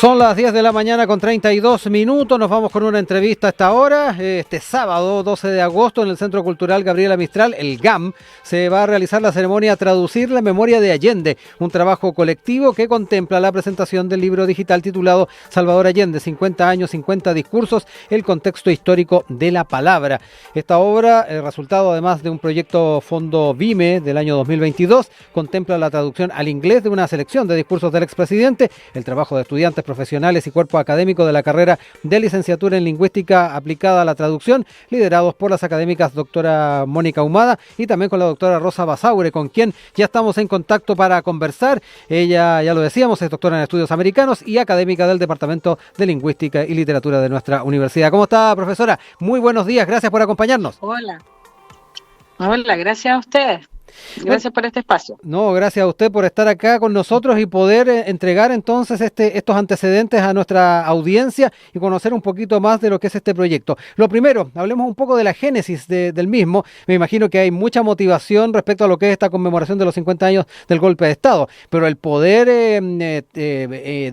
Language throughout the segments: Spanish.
Son las 10 de la mañana con 32 minutos, nos vamos con una entrevista a esta hora. Este sábado 12 de agosto en el Centro Cultural Gabriela Mistral, el GAM, se va a realizar la ceremonia Traducir la Memoria de Allende, un trabajo colectivo que contempla la presentación del libro digital titulado Salvador Allende, 50 años, 50 discursos, el contexto histórico de la palabra. Esta obra, el resultado además de un proyecto Fondo Vime del año 2022, contempla la traducción al inglés de una selección de discursos del expresidente, el trabajo de estudiantes profesionales y cuerpo académico de la carrera de licenciatura en Lingüística aplicada a la traducción, liderados por las académicas doctora Mónica Humada y también con la doctora Rosa Basaure, con quien ya estamos en contacto para conversar. Ella, ya lo decíamos, es doctora en estudios americanos y académica del Departamento de Lingüística y Literatura de nuestra universidad. ¿Cómo está, profesora? Muy buenos días, gracias por acompañarnos. Hola, gracias a ustedes. Gracias por este espacio. No, gracias a usted por estar acá con nosotros y poder entregar entonces estos antecedentes a nuestra audiencia y conocer un poquito más de lo que es este proyecto. Lo primero, hablemos un poco de la génesis del mismo. Me imagino que hay mucha motivación respecto a lo que es esta conmemoración de los 50 años del golpe de Estado, pero el poder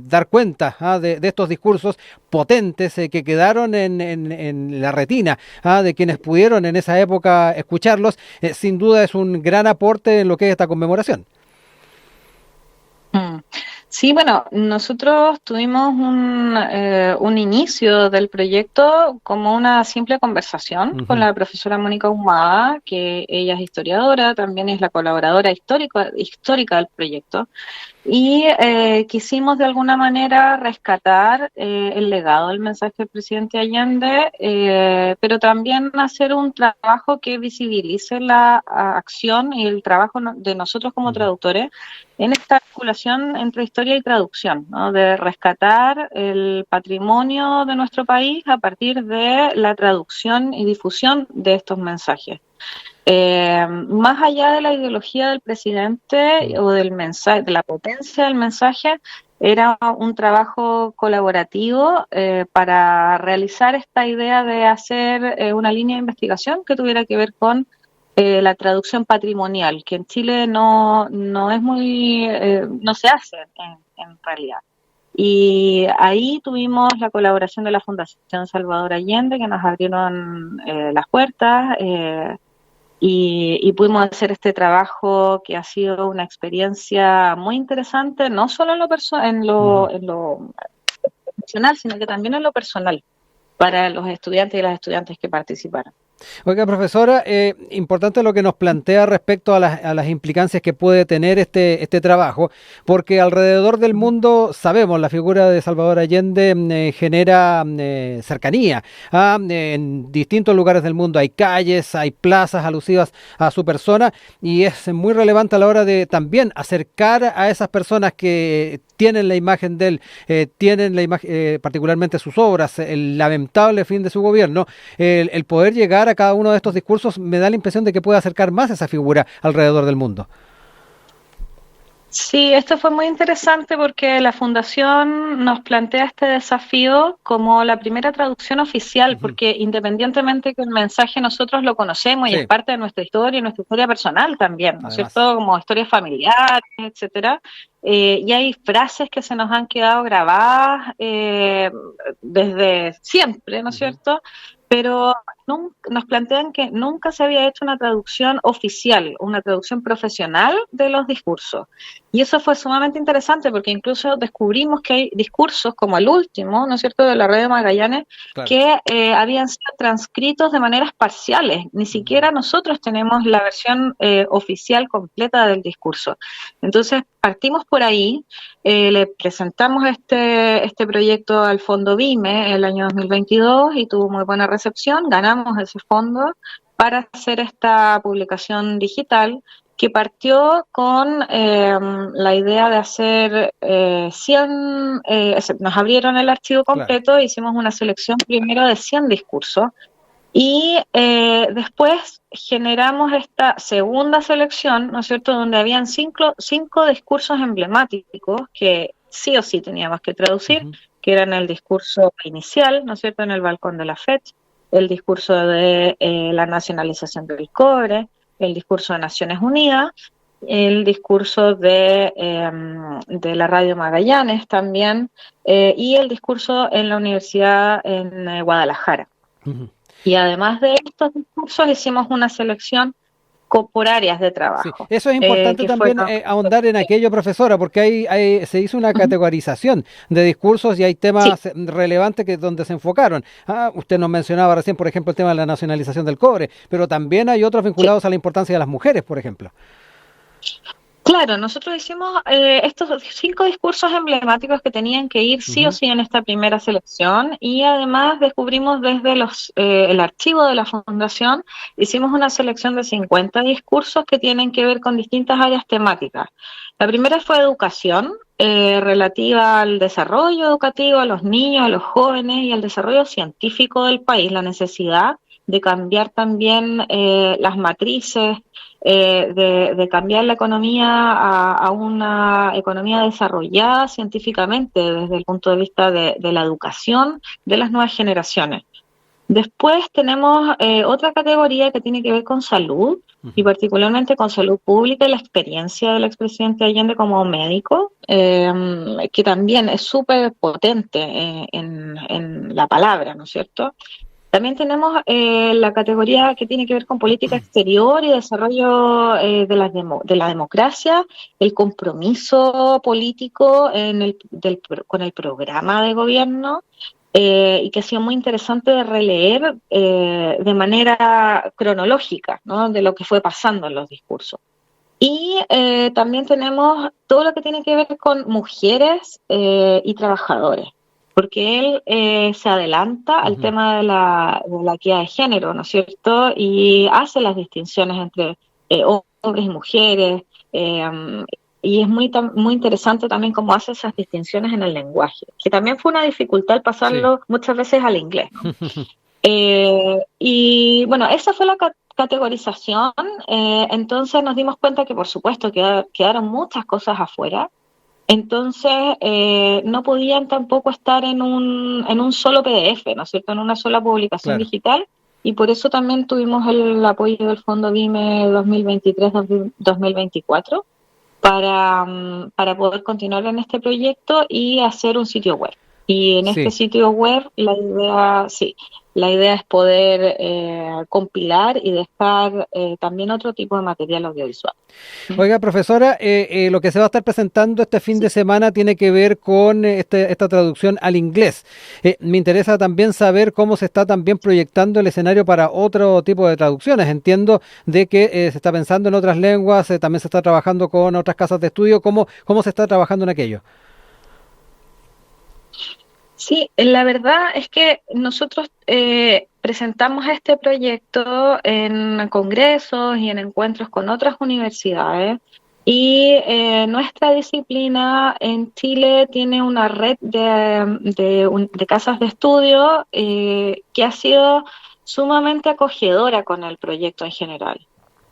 dar cuenta de estos discursos potentes que quedaron en la retina de quienes pudieron en esa época escucharlos, sin duda es un gran aporte en lo que es esta conmemoración. Sí, bueno, nosotros tuvimos un inicio del proyecto como una simple conversación con la profesora Mónica Humada, que ella es historiadora, también es la colaboradora histórica del proyecto, y quisimos de alguna manera rescatar el legado del mensaje del presidente Allende, pero también hacer un trabajo que visibilice la acción y el trabajo de nosotros como traductores en esta articulación entre historia y traducción, ¿no? De rescatar el patrimonio de nuestro país a partir de la traducción y difusión de estos mensajes. Más allá de la ideología del presidente o del mensaje, de la potencia del mensaje, era un trabajo colaborativo para realizar esta idea de hacer una línea de investigación que tuviera que ver con la traducción patrimonial, que en Chile no es muy, no se hace en realidad. Y ahí tuvimos la colaboración de la Fundación Salvador Allende, que nos abrieron las puertas, y pudimos hacer este trabajo que ha sido una experiencia muy interesante, no solo en lo profesional, sino que también en lo personal, para los estudiantes y las estudiantes que participaron. Oiga, profesora, importante lo que nos plantea respecto a las implicancias que puede tener este trabajo, porque alrededor del mundo, sabemos, la figura de Salvador Allende genera cercanía. En distintos lugares del mundo hay calles, hay plazas alusivas a su persona, y es muy relevante a la hora de también acercar a esas personas que tienen la imagen de él, tienen la imagen, particularmente sus obras, el lamentable fin de su gobierno, el poder llegar a cada uno de estos discursos me da la impresión de que puede acercar más a esa figura alrededor del mundo. Sí, esto fue muy interesante porque la Fundación nos plantea este desafío como la primera traducción oficial, porque independientemente que el mensaje nosotros lo conocemos y es parte de nuestra historia y nuestra historia personal también, ¿no es cierto? Como historias familiares, etcétera. Y hay frases que se nos han quedado grabadas desde siempre, ¿no es cierto? Pero nos plantean que nunca se había hecho una traducción oficial, una traducción profesional de los discursos. Y eso fue sumamente interesante porque incluso descubrimos que hay discursos como el último, ¿no es cierto?, de la red de Magallanes, que habían sido transcritos de maneras parciales. Ni siquiera nosotros tenemos la versión oficial completa del discurso. Entonces, partimos por ahí, le presentamos este proyecto al Fondo Vime el año 2022 y tuvo muy buena recepción, ganamos ese fondo para hacer esta publicación digital que partió con la idea de hacer 100, nos abrieron el archivo completo, hicimos una selección primero de 100 discursos, y después generamos esta segunda selección, ¿no es cierto?, donde habían cinco discursos emblemáticos que sí o sí teníamos que traducir, que eran el discurso inicial, ¿no es cierto?, en el balcón de la FED, el discurso de la nacionalización del cobre, el discurso de Naciones Unidas, el discurso de la Radio Magallanes también, y el discurso en la Universidad en Guadalajara. Ujú. Y además de estos discursos hicimos una selección por áreas de Sí, trabajo, eso es importante que también fueron... ahondar en aquello, profesora, porque se hizo una Ujú. categorización de discursos y hay Sí, temas relevantes que donde se enfocaron. Usted nos mencionaba recién, por ejemplo, el tema de la nacionalización del cobre, pero también hay otros sí. vinculados a la importancia de las mujeres, por ejemplo. Claro, nosotros hicimos estos 5 discursos emblemáticos que tenían que ir sí o Ujú. sí en esta primera selección, y además descubrimos desde el archivo de la Fundación, hicimos una selección de 50 discursos que tienen que ver con distintas áreas temáticas. La primera fue educación, relativa al desarrollo educativo, a los niños, a los jóvenes y al desarrollo científico del país, la necesidad de cambiar también las matrices, de cambiar la economía a una economía desarrollada científicamente desde el punto de vista de la educación de las nuevas generaciones. Después tenemos otra categoría que tiene que ver con salud, y Ujú. particularmente con salud pública y la experiencia del expresidente Allende como médico, que también es súper potente en la palabra, ¿no es cierto? También tenemos la categoría que tiene que ver con política exterior y desarrollo de la democracia, el compromiso político con el programa de gobierno, y que ha sido muy interesante de releer de manera cronológica, ¿no? De lo que fue pasando en los discursos. Y también tenemos todo lo que tiene que ver con mujeres y trabajadores, porque él se adelanta al Ujú. tema de la equidad de género, ¿no es cierto? Y hace las distinciones entre hombres y mujeres, y es muy interesante también cómo hace esas distinciones en el lenguaje, que también fue una dificultad al Sí. pasarlo muchas veces al inglés, ¿no? Y bueno, esa fue la categorización. Entonces nos dimos cuenta que por supuesto quedaron muchas cosas afuera, entonces no podían tampoco estar en un solo PDF, ¿no es cierto?, en una sola publicación Claro. digital, y por eso también tuvimos el apoyo del Fondo BIME 2023-2024 para poder continuar en este proyecto y hacer un sitio web. Y en este Sí. sitio web la idea es poder compilar y dejar también otro tipo de material audiovisual. ¿Mm? Oiga, profesora, lo que se va a estar presentando este fin de Sí. semana tiene que ver con esta traducción al inglés. Me interesa también saber cómo se está también proyectando el escenario para otro tipo de traducciones. Entiendo de que se está pensando en otras lenguas, también se está trabajando con otras casas de estudio. ¿Cómo se está trabajando en aquello? Sí, la verdad es que nosotros presentamos este proyecto en congresos y en encuentros con otras universidades, y nuestra disciplina en Chile tiene una red de casas de estudio que ha sido sumamente acogedora con el proyecto en general.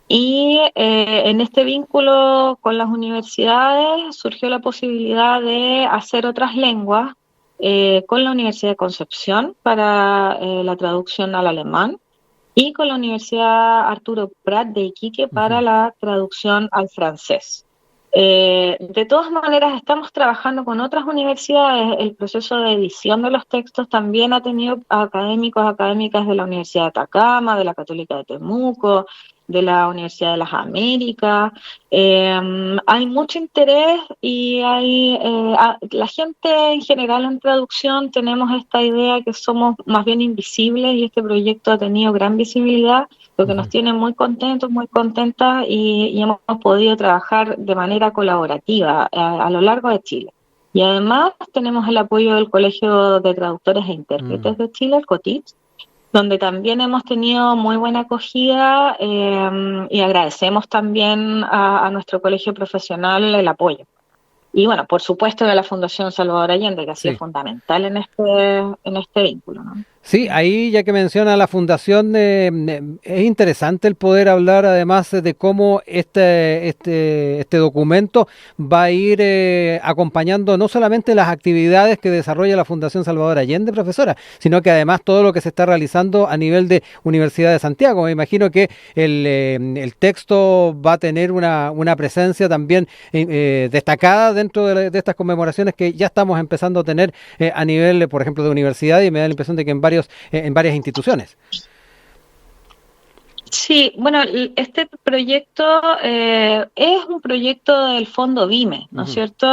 Y en este vínculo con las universidades surgió la posibilidad de hacer otras lenguas con la Universidad de Concepción para la traducción al alemán, y con la Universidad Arturo Prat de Iquique para Ujú. la traducción al francés. De todas maneras, estamos trabajando con otras universidades. El proceso de edición de los textos también ha tenido académicos, académicas de la Universidad de Atacama, de la Católica de Temuco, de la Universidad de las Américas. Hay mucho interés y la gente en general en traducción tenemos esta idea que somos más bien invisibles, y este proyecto ha tenido gran visibilidad, lo que nos Ujú. tiene muy contentos, muy contentas, y hemos podido trabajar de manera colaborativa a lo largo de Chile. Y además tenemos el apoyo del Colegio de Traductores e Mm. Intérpretes de Chile, el COTICH, donde también hemos tenido muy buena acogida, y agradecemos también a nuestro colegio profesional el apoyo. Y bueno, por supuesto de la Fundación Salvador Allende, que ha sido Sí. fundamental en este vínculo, ¿no? Sí, ahí ya que menciona la fundación, es interesante el poder hablar además de cómo este documento va a ir acompañando no solamente las actividades que desarrolla la Fundación Salvador Allende, profesora, sino que además todo lo que se está realizando a nivel de Universidad de Santiago. Me imagino que el texto va a tener una presencia también destacada dentro de estas conmemoraciones que ya estamos empezando a tener a nivel, por ejemplo, de universidad, y me da la impresión de que en varias instituciones. Sí, bueno, este proyecto es un proyecto del Fondo BIME, ¿no es cierto?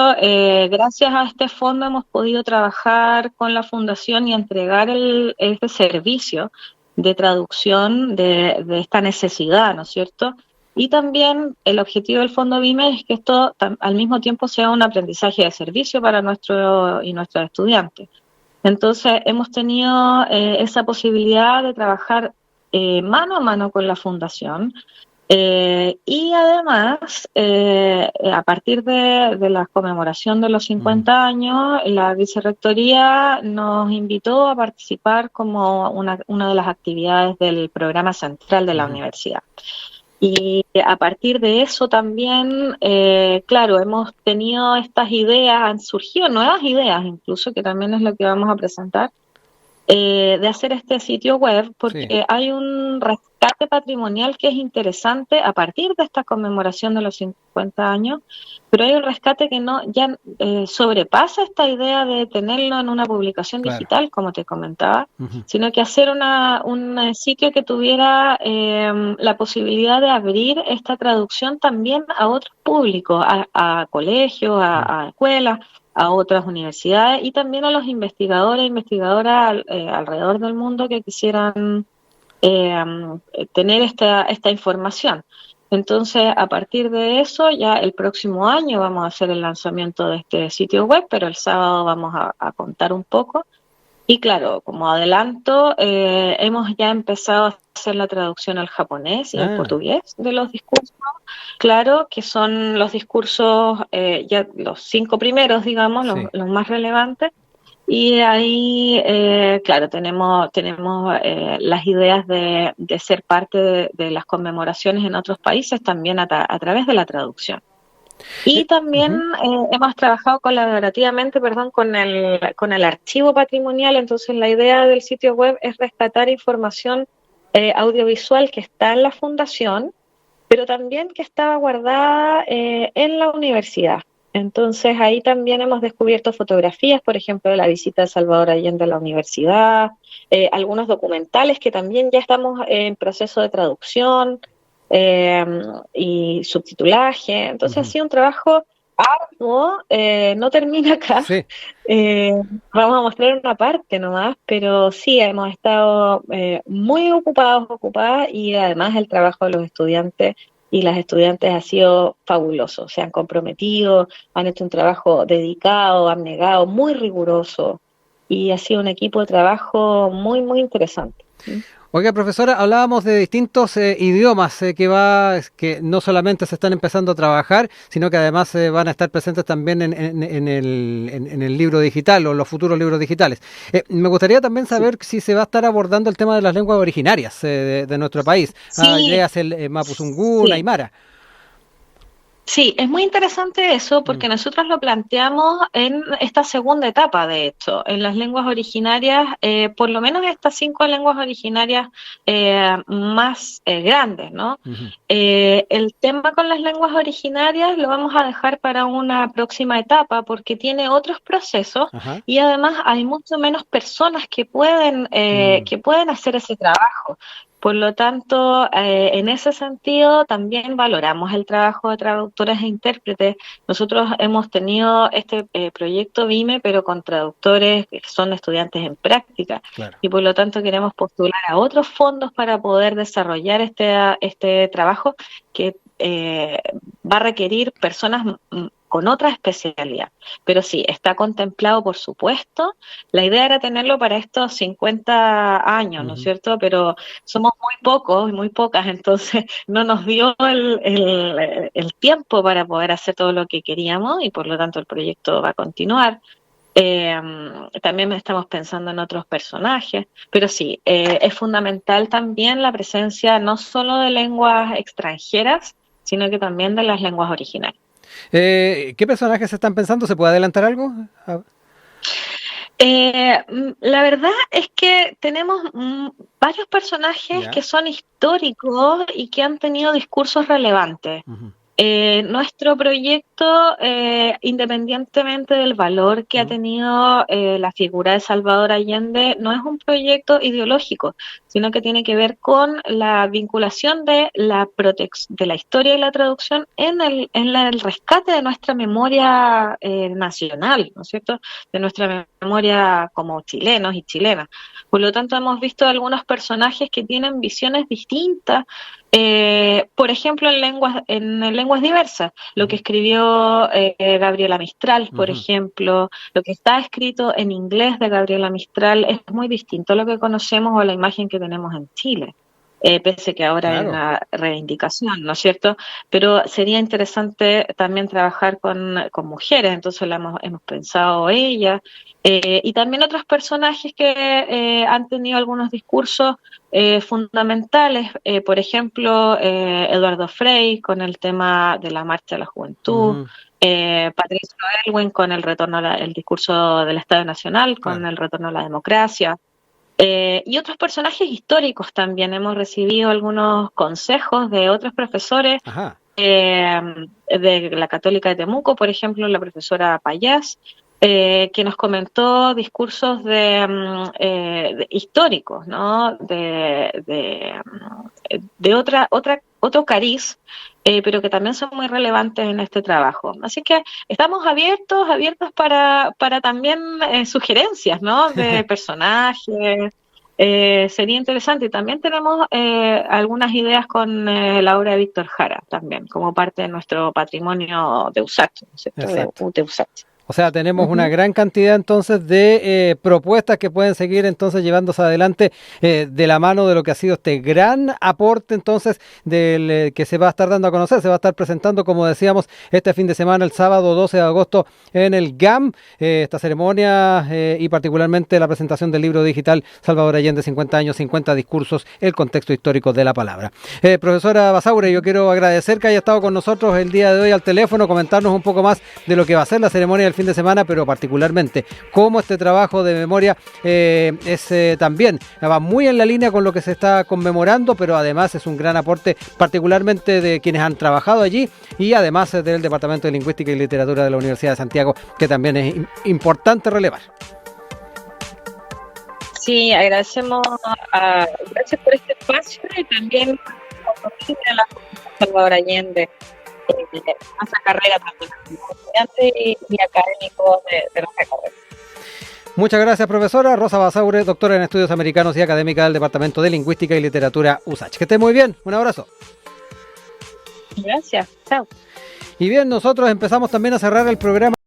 Gracias a este fondo hemos podido trabajar con la Fundación y entregar este servicio de traducción de esta necesidad, ¿no es cierto? Y también el objetivo del Fondo BIME es que esto al mismo tiempo sea un aprendizaje de servicio para nuestros estudiantes. Entonces, hemos tenido esa posibilidad de trabajar mano a mano con la fundación y además, a partir de la conmemoración de los 50 años, la vicerrectoría nos invitó a participar como una de las actividades del programa central de la universidad. Y a partir de eso también, claro, hemos tenido estas ideas, han surgido nuevas ideas incluso, que también es lo que vamos a presentar, de hacer este sitio web, porque Sí. hay un rescate patrimonial que es interesante a partir de esta conmemoración de los 50 años, pero hay un rescate que no ya sobrepasa esta idea de tenerlo en una publicación Claro. digital, como te comentaba, sino que hacer un sitio que tuviera la posibilidad de abrir esta traducción también a otros públicos, a colegios, a escuelas, a otras universidades y también a los investigadores e investigadoras alrededor del mundo que quisieran tener esta información. Entonces, a partir de eso, ya el próximo año vamos a hacer el lanzamiento de este sitio web, pero el sábado vamos a contar un poco. Y claro, como adelanto, hemos ya empezado a hacer la traducción al japonés y al portugués de los discursos, claro, que son los discursos, ya los 5 primeros, digamos, Sí. los más relevantes. Y ahí, claro, tenemos las ideas de ser parte de las conmemoraciones en otros países también a través de la traducción. Y también hemos trabajado colaborativamente, perdón, con el archivo patrimonial. Entonces, la idea del sitio web es rescatar información audiovisual que está en la fundación, pero también que estaba guardada en la universidad. Entonces, ahí también hemos descubierto fotografías, por ejemplo, de la visita de Salvador Allende a la universidad, algunos documentales que también ya estamos en proceso de traducción eh, y subtitulaje. Entonces, ha sido un trabajo arduo, no termina acá. Sí. Eh, Vamos a mostrar una parte nomás, pero sí, hemos estado muy ocupadas y además el trabajo de los estudiantes y las estudiantes ha sido fabuloso. Se han comprometido, han hecho un trabajo dedicado, abnegado, muy riguroso y ha sido un equipo de trabajo muy, muy interesante. Oiga, profesora, hablábamos de distintos idiomas que no solamente se están empezando a trabajar, sino que además van a estar presentes también en el libro digital o los futuros libros digitales. Me gustaría también saber si se va a estar abordando el tema de las lenguas originarias de nuestro país. Sí, Léase el Mapuzungún, sí. Aymara. Sí, es muy interesante eso porque nosotros lo planteamos en esta segunda etapa, de hecho, en las lenguas originarias, por lo menos estas 5 lenguas originarias más grandes, ¿no? El tema con las lenguas originarias lo vamos a dejar para una próxima etapa porque tiene otros procesos Ajá. y además hay mucho menos personas que pueden hacer ese trabajo. Por lo tanto, en ese sentido, también valoramos el trabajo de traductores e intérpretes. Nosotros hemos tenido este proyecto BIME, pero con traductores que son estudiantes en práctica. Claro. Y por lo tanto queremos postular a otros fondos para poder desarrollar este trabajo que va a requerir personas con otra especialidad. Pero sí, está contemplado, por supuesto. La idea era tenerlo para estos 50 años, ¿no es cierto? Pero somos muy pocos y muy pocas, entonces no nos dio el tiempo para poder hacer todo lo que queríamos y por lo tanto el proyecto va a continuar. También estamos pensando en otros personajes, pero sí, es fundamental también la presencia no solo de lenguas extranjeras, sino que también de las lenguas originarias. ¿Qué personajes están pensando? ¿Se puede adelantar algo? La verdad es que tenemos varios personajes que son históricos y que han tenido discursos relevantes. Uh-huh. Nuestro proyecto, independientemente del valor que ha tenido la figura de Salvador Allende, no es un proyecto ideológico, sino que tiene que ver con la vinculación de de la historia y la traducción en el rescate de nuestra memoria nacional, ¿no es cierto?, de nuestra memoria como chilenos y chilenas. Por lo tanto, hemos visto algunos personajes que tienen visiones distintas, por ejemplo, en lenguas diversas. Lo que escribió Gabriela Mistral, por ejemplo, lo que está escrito en inglés de Gabriela Mistral es muy distinto a lo que conocemos o a la imagen que tenemos en Chile. Pese que ahora hay una reivindicación, ¿no es cierto? Pero sería interesante también trabajar con mujeres, entonces hemos pensado ella, y también otros personajes que han tenido algunos discursos fundamentales, por ejemplo, Eduardo Frei con el tema de la Marcha de la Juventud, Patricio Aylwin con el retorno el discurso del Estado Nacional, con el retorno a la democracia. Y otros personajes históricos también. Hemos recibido algunos consejos de otros profesores de la Católica de Temuco, por ejemplo, la profesora Payás, que nos comentó discursos de históricos, ¿no? De otro cariz, pero que también son muy relevantes en este trabajo. Así que estamos abiertos para también sugerencias, ¿no? De personajes. Sería interesante. Y también tenemos algunas ideas con la obra de Víctor Jara, también, como parte de nuestro patrimonio de USACH, ¿no es cierto? De USACH. O sea, tenemos una gran cantidad entonces de propuestas que pueden seguir entonces llevándose adelante de la mano de lo que ha sido este gran aporte entonces del que se va a estar dando a conocer, se va a estar presentando, como decíamos, este fin de semana, el sábado 12 de agosto en el GAM, esta ceremonia y particularmente la presentación del libro digital Salvador Allende, 50 años, 50 discursos, el contexto histórico de la palabra. Profesora Basaure, yo quiero agradecer que haya estado con nosotros el día de hoy al teléfono, comentarnos un poco más de lo que va a ser la ceremonia del fin de semana, pero particularmente cómo este trabajo de memoria también va muy en la línea con lo que se está conmemorando, pero además es un gran aporte particularmente de quienes han trabajado allí y además del Departamento de Lingüística y Literatura de la Universidad de Santiago, que también es importante relevar. Sí, agradecemos gracias por este espacio y también a la Salvador Allende. Esa carrera también como estudiante y académico de nuestra carrera. Muchas gracias, profesora Rosa Basaure, doctora en Estudios Americanos y académica del Departamento de Lingüística y Literatura USACH. Que esté muy bien, un abrazo. Gracias, chao. Y bien, nosotros empezamos también a cerrar el programa.